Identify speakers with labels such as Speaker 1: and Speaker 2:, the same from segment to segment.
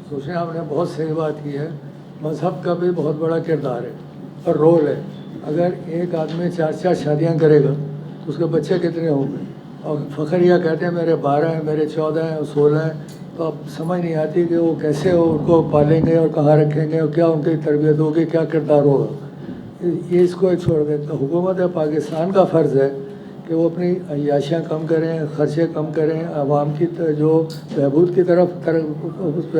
Speaker 1: سوچیں آپ نے بہت صحیح بات کی ہے. مذہب کا بھی بہت بڑا کردار ہے اور رول ہے. اگر ایک آدمی 4 شادیاں کرے گا تو اس کے بچے کتنے ہوں گے؟ اور فخر یہ کہتے ہیں میرے 12 ہیں، میرے 14 ہیں اور 16 ہیں. تو اب سمجھ نہیں آتی کہ وہ کیسے ان کو پالیں گے اور کہاں رکھیں گے اور کیا ان کی تربیت ہوگی، کیا کردار ہوگا. یہ اس کو چھوڑ دیں. حکومت پاکستان کا فرض ہے کہ وہ اپنی عیاشیاں کم کریں، خرچے کم کریں، عوام کی جو بہبود کی طرف اس پہ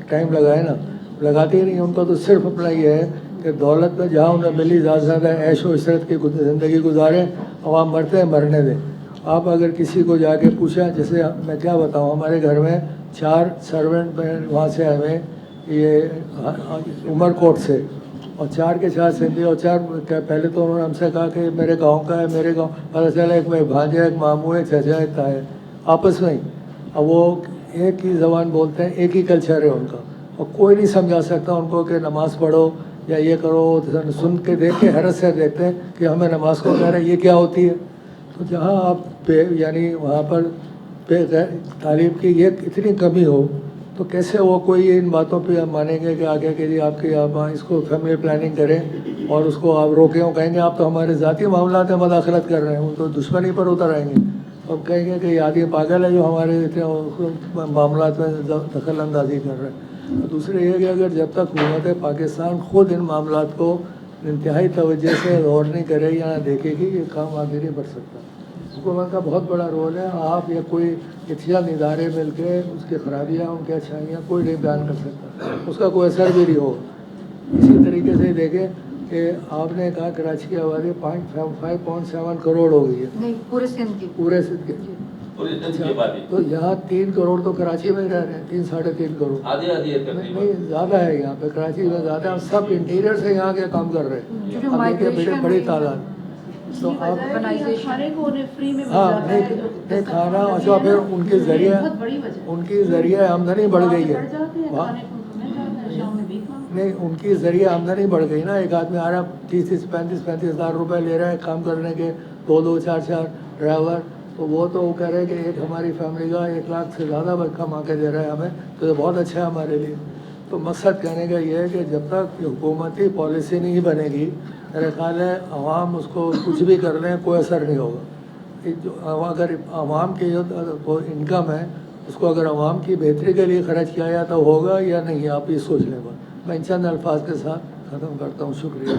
Speaker 1: ٹائم لگائے نا، لگاتے ہی نہیں. ان کا تو صرف اپنا یہ ہے کہ دولت میں جہاں انہیں ملی زیادہ سے زیادہ عیش و عشرت کی زندگی گزاریں، عوام مرتے ہیں مرنے دیں. آپ اگر کسی کو جا کے پوچھیں، جیسے میں کیا بتاؤں، ہمارے گھر میں 4 سرونٹ میں وہاں سے آئے ہوئے، یہ عمر کوٹ سے، اور 4 کے 4 سندھی، اور 4 پہلے تو انہوں نے ہم سے کہا کہ میرے گاؤں کا ہے، میرے گاؤں. پتہ چلا ایک میں بھانجا، ایک ماموں ہے، چچا ہے، تا ہے، آپس میں ہی. اب وہ ایک ہی زبان بولتے ہیں، ایک ہی کلچر ہے ان کا، اور کوئی نہیں سمجھا سکتا ان کو کہ نماز پڑھو یا یہ کرو. سن کے دیکھ کے حیرت سے دیکھتے ہیں کہ ہمیں نماز کو کہہ رہے ہیں، یہ کیا ہوتی ہے. تو جہاں آپ یعنی وہاں پر تعلیم کی یہ اتنی کمی ہو تو کیسے وہ کوئی ان باتوں پہ مانیں گے کہ آگے کہ جی آپ اس کو فیملی پلاننگ کریں اور اس کو آپ روکیں اور کہیں گے آپ تو ہمارے ذاتی معاملات میں مداخلت کر رہے ہیں. ان تو دشمنی پر اتر آئیں گے اور کہیں گے کہ یہ آدمی پاگل ہے جو ہمارے معاملات میں دخل اندازی کر رہے ہیں. دوسرے یہ کہ اگر جب تک حکومت پاکستان خود ان معاملات کو انتہائی توجہ سے غور نہیں کرے یا نہ دیکھے گی، یہ کام آگے نہیں بڑھ سکتا. حکومت کا بہت بڑا رول ہے. آپ یا کوئی چند ادارے مل کے اس کی خرابیاں، ان کی اچھائیاں کوئی نہیں بیان کر سکتا، اس کا کوئی اثر بھی نہیں ہوگا. اسی طریقے سے دیکھیں کہ آپ نے کہا کراچی کی آبادی 5.7 کروڑ ہو گئی ہے.
Speaker 2: نہیں، پورے سندھ کی.
Speaker 1: پورے سندھ کی. تو یہاں 3 کروڑ تو کراچی میں ہی رہ رہے ہیں، 3-3.5 کروڑ. نہیں، زیادہ ہے یہاں پہ، کراچی میں زیادہ ہے. سب انٹیریئر سے یہاں کے کام کر رہے ہیں. اب دیکھیے بڑی تعداد. تو آپ ہاں نہیں کھانا، اچھا پھر ان کی ذریعہ آمدنی بڑھ گئی ہے. نہیں، ان کی ذریعہ آمدنی بڑھ گئی نا. ایک آدمی آ رہا 30-35 ہزار روپے لے رہا ہے کام کرنے کے، 2 4 ڈرائیور. تو وہ کہہ رہے ہیں کہ ایک ہماری فیملی کا 1 لاکھ سے زیادہ کما کے دے رہا ہے ہمیں، تو یہ بہت اچھا ہے ہمارے لیے. تو مقصد کہنے کا یہ ہے کہ جب تک حکومتی پالیسی نہیں بنے گی، میرا خیال ہے عوام اس کو کچھ بھی کر لیں کوئی اثر نہیں ہوگا. اگر عوام کی جو انکم ہے اس کو اگر عوام کی بہتری کے لیے خرچ کیا جائے تو ہوگا یا نہیں، آپ یہ سوچ لیں. میں چند الفاظ کے ساتھ ختم کرتا ہوں. شکریہ.